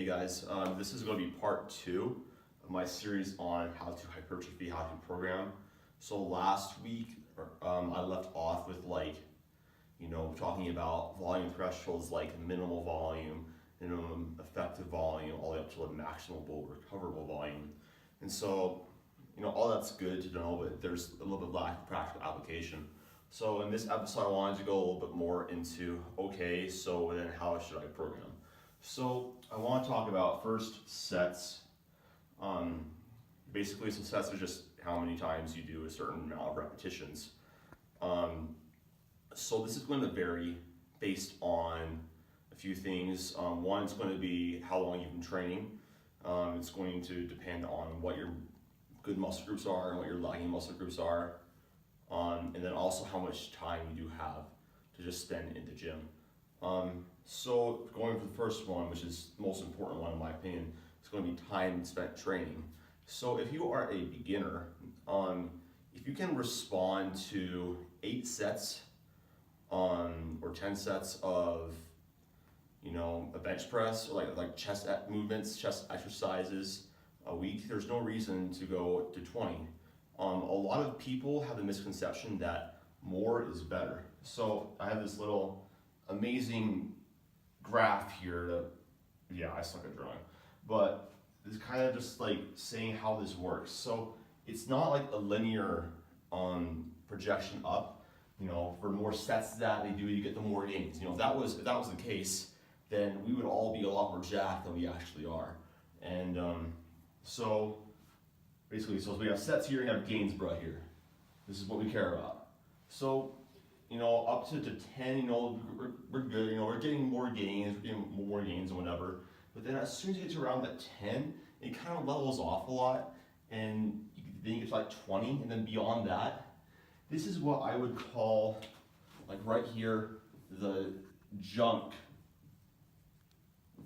Hey guys, this is going to be part 2 of my series on how to hypertrophy, how to program. So last week I left off with talking about volume thresholds like minimal volume, minimum effective volume, all the way up to the maximal recoverable volume. And so, all that's good to know, but there's a little bit lack of practical application. So in this episode I wanted to go a little bit more into, okay, so then how should I program? So I want to talk about first sets. Basically, so sets are just how many times you do a certain amount of repetitions. So this is going to vary based on a few things. One is going to be how long you've been training. It's going to depend on what your good muscle groups are and what your lagging muscle groups are. And then also how much time you do have to just spend in the gym. So going for the first one, which is the most important one in my opinion, it's going to be time spent training. So if you are a beginner, if you can respond to 8 sets or 10 sets of a bench press or like chest movements, chest exercises a week, there's no reason to go to 20. A lot of people have the misconception that more is better. So I have this little amazing graph here that, I suck at drawing, but it's kind of just like saying how this works. So it's not like a linear projection up. For more sets that they do, you get the more gains. If that was the case, then we would all be a lot more jacked than we actually are. And so basically, so we have sets here and we have gains right here. This is what we care about. So up to 10, we're good. We're getting more gains, and whatever. But then as soon as you get to around that 10, it kind of levels off a lot, and then you get to like 20, and then beyond that, this is what I would call, like right here, the junk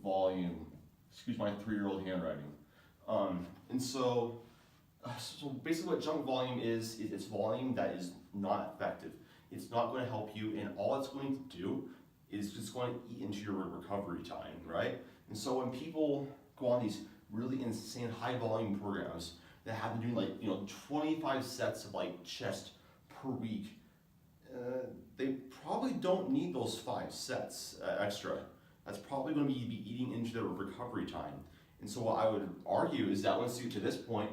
volume. Excuse my 3-year-old handwriting. And so basically what junk volume is it's volume that is not effective. It's not going to help you, and all it's going to do is just going to eat into your recovery time, right? And so when people go on these really insane high volume programs that have been doing 25 sets of chest per week, they probably don't need those 5 sets extra. That's probably going to be eating into their recovery time. And so what I would argue is that once you get to this point,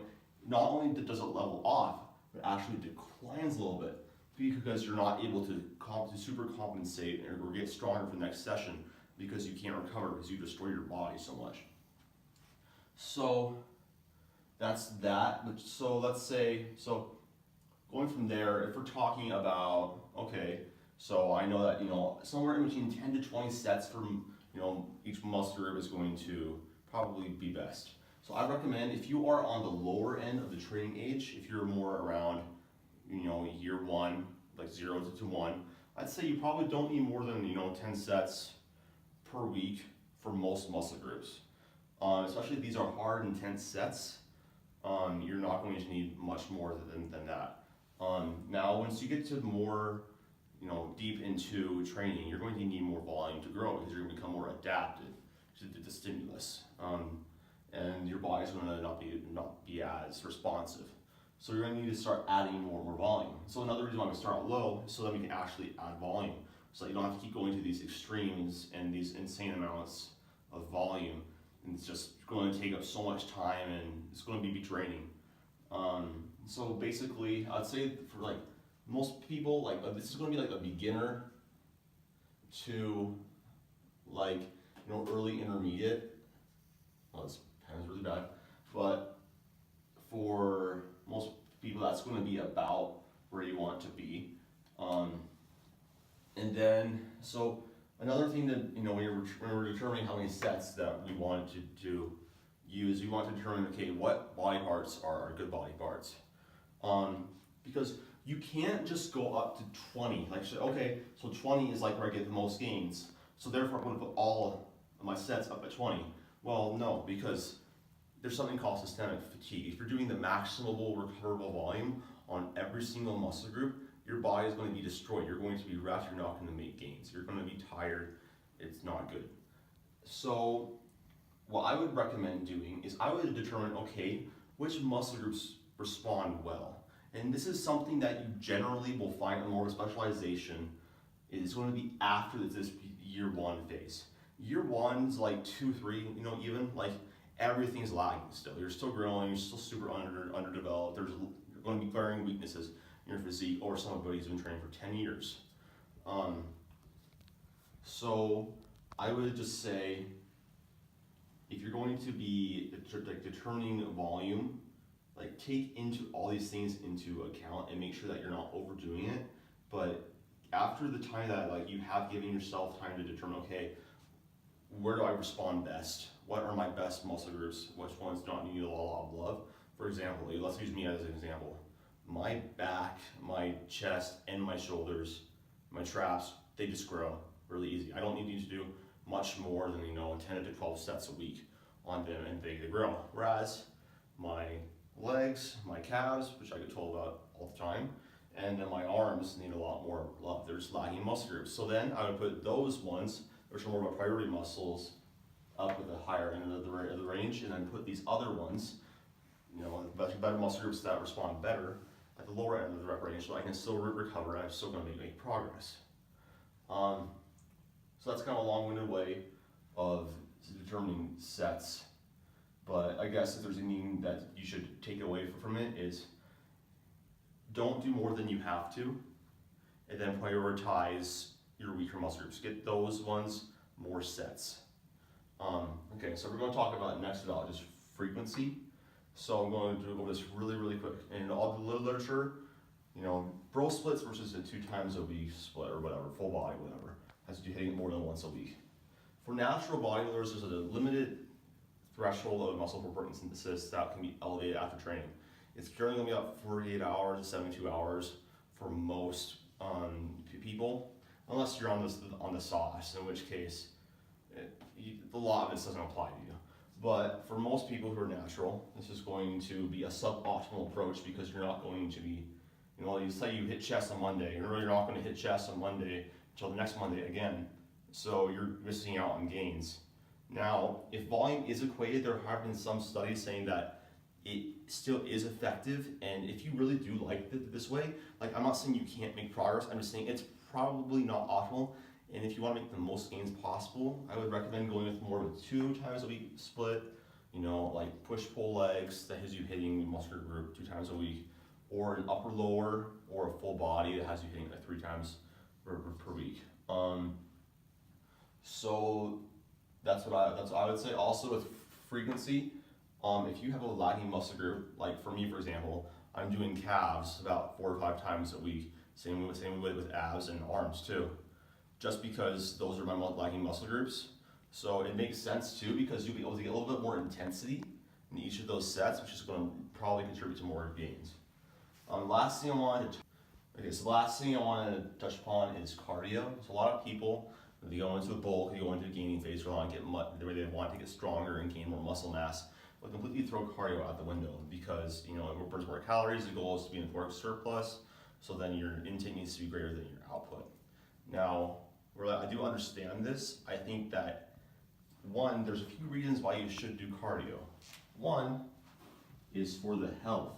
not only does it level off, but actually declines a little bit, because you're not able to super compensate or get stronger for the next session because you can't recover because you destroy your body so much. So that's that. So let's say, going from there, if we're talking about, okay, so I know that somewhere in between 10 to 20 sets from each muscle group is going to probably be best. So I recommend, if you are on the lower end of the training age, if you're more around year 1, like 0 to 1, I'd say you probably don't need more than 10 sets per week for most muscle groups. Especially if these are hard, intense sets, you're not going to need much more than that. Now, once you get to more deep into training, you're going to need more volume to grow because you're going to become more adapted to the stimulus, and your body's going to not be as responsive. So you're going to need to start adding more volume. So another reason why we start low is so that we can actually add volume, so that you don't have to keep going to these extremes and these insane amounts of volume. And it's just going to take up so much time, and it's going to be draining. So basically, I'd say for most people, this is going to be a beginner to early intermediate. Well, this pen is really bad, but for most people, that's going to be about where you want to be. And then, so another thing that, when we're determining how many sets that we wanted to use, we want to determine, okay, what body parts are good body parts. Because you can't just go up to 20. Okay, so 20 is where I get the most gains. So therefore, I'm going to put all of my sets up at 20. Well, no, because there's something called systemic fatigue. If you're doing the maximal recoverable volume on every single muscle group, your body is going to be destroyed. You're going to be wrecked. You're not going to make gains. You're going to be tired. It's not good. So what I would recommend doing is I would determine, okay, which muscle groups respond well. And this is something that you generally will find in more specialization is going to be after this year one phase. Year one is like 2, 3, even like everything's lagging still. You're still growing, you're still super underdeveloped. There's going to be glaring weaknesses in your physique or somebody who's been training for 10 years. So I would just say, if you're going to be determining volume, like take into all these things into account and make sure that you're not overdoing it. But after the time that like you have given yourself time to determine, okay, where do I respond best? What are my best muscle groups? Which ones don't need a lot of love? For example, let's use me as an example. My back, my chest, and my shoulders, my traps, they just grow really easy. I don't need to do much more than 10 to 12 sets a week on them, and they grow. Whereas my legs, my calves, which I get told about all the time, and then my arms need a lot more love. They're just lacking muscle groups. So then I would put those ones, which are more of my priority muscles, up at the higher end of the range, and then put these other ones, better muscle groups that respond better at the lower end of the rep range, so I can still recover and I'm still going to make progress. So that's kind of a long-winded way of determining sets, but I guess if there's anything that you should take away from it is don't do more than you have to, and then prioritize your weaker muscle groups. Get those ones more sets. Okay, so we're going to talk about next about just frequency. So I'm going to go over this really quick. In all the literature, bro splits versus a 2 times a week split or whatever, full body, whatever, has to do hitting it more than once a week. For natural bodybuilders, there's a limited threshold of muscle protein synthesis that can be elevated after training. It's generally going to be about 48 hours to 72 hours for most people, unless you're on the sauce, in which case a lot of this doesn't apply to you. But for most people who are natural, this is going to be a suboptimal approach because you're not going to be, you say you hit chest on Monday, you're not going to hit chest on Monday until the next Monday again. So you're missing out on gains. Now, if volume is equated, there have been some studies saying that it still is effective, and if you really do like it this way, like I'm not saying you can't make progress, I'm just saying it's probably not optimal, and if you want to make the most gains possible, I would recommend going with more of a 2 times a week split, like push-pull legs that has you hitting the muscular group 2 times a week, or an upper-lower, or a full body that has you hitting like 3 times per week. So that's what I would say. Also with frequency, if you have a lagging muscle group, like for me, for example, I'm doing calves about 4 or 5 times a week. Same way with abs and arms too, just because those are my lagging muscle groups. So it makes sense too, because you'll be able to get a little bit more intensity in each of those sets, which is going to probably contribute to more gains. Last thing I wanted to touch upon is cardio. So a lot of people, they go into a bulk, they go into a gaining phase, they want to get stronger and gain more muscle mass, but completely throw cardio out the window because it burns more calories. The goal is to be in a caloric surplus, so then your intake needs to be greater than your output. Now, where I do understand this, I think that one, there's a few reasons why you should do cardio. One is for the health.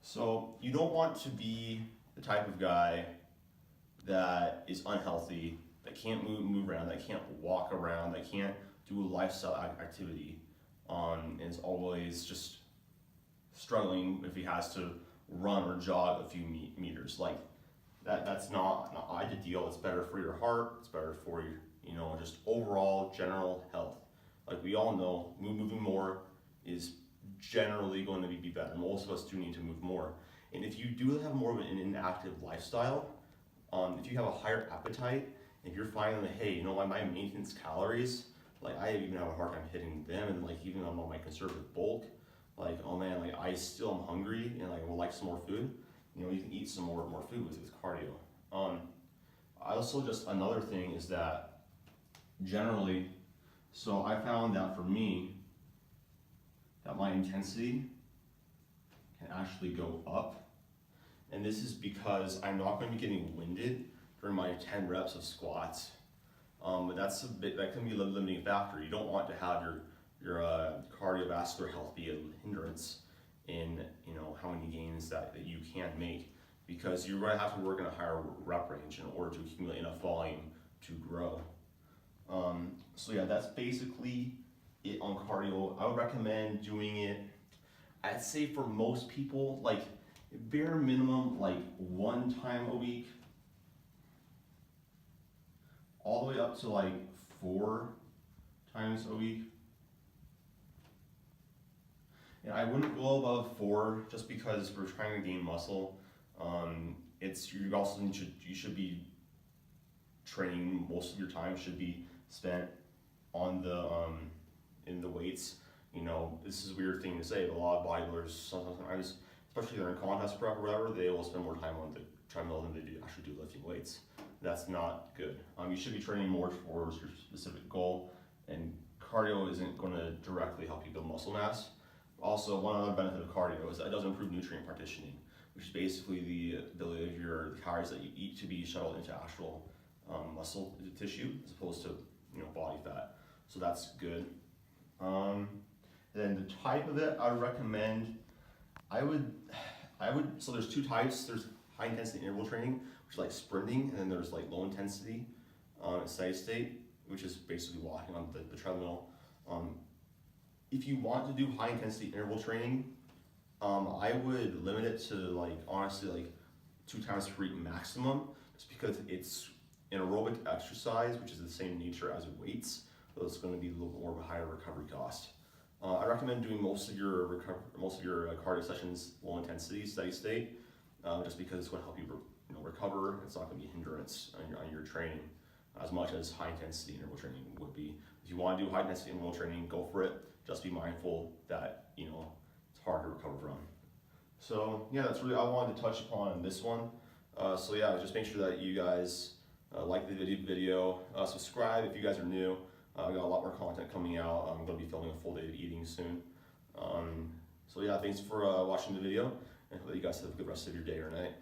So you don't want to be the type of guy that is unhealthy, that can't move around, that can't walk around, that can't do a lifestyle activity, and is always just struggling if he has to run or jog a few meters. Like that's not ideal. It's better for your heart. It's better for your just overall general health. Like we all know, moving more is generally going to be better. Most of us do need to move more. And if you do have more of an inactive lifestyle, if you have a higher appetite, if you're finding that, hey, my maintenance calories, like I even have a hard time hitting them, and like even on my conservative bulk, like, oh man, like I still am hungry and like I would like some more food, you can eat some more food with cardio. I also just, another thing is that generally, so I found that for me, that my intensity can actually go up. And this is because I'm not going to be getting winded during my 10 reps of squats. But that can be a limiting factor. You don't want to have your cardiovascular health be a hindrance in how many gains that you can make, because you're going to have to work in a higher rep range in order to accumulate enough volume to grow. So yeah, that's basically it on cardio. I would recommend doing it, I'd say for most people, like bare minimum, like 1 time a week, all the way up to like 4 times a week. And I wouldn't go above 4 just because we're trying to gain muscle. You should be training, most of your time should be spent on the in the weights. This is a weird thing to say, but a lot of bodybuilders sometimes, especially if they're in contest prep or whatever, they will spend more time on the treadmill than they do actually do lifting weights. That's not good. You should be training more towards your specific goal, and cardio isn't going to directly help you build muscle mass. Also, one other benefit of cardio is that it does improve nutrient partitioning, which is basically the ability of the calories that you eat to be shuttled into actual muscle tissue as opposed to body fat. So that's good. Then the type of it I would recommend, so there's 2 types. There's high intensity interval training, which is like sprinting, and then there's like low intensity steady state, which is basically walking on the treadmill. If you want to do high intensity interval training, I would limit it to honestly 2 times per week maximum, just because it's an aerobic exercise, which is the same nature as weights, so it's going to be a little more of a higher recovery cost. I recommend doing most of your cardio sessions low intensity, steady state, just because it's going to help you recover. It's not going to be a hindrance on your training as much as high intensity interval training would be. If you want to do high intensity interval training, go for it. Just be mindful that it's hard to recover from. So yeah, that's really all I wanted to touch upon in this one. So yeah, just make sure that you guys like the video, subscribe if you guys are new. I got a lot more content coming out. I'm going to be filming a full day of eating soon. So yeah, thanks for watching the video, and hope that you guys have a good rest of your day or night.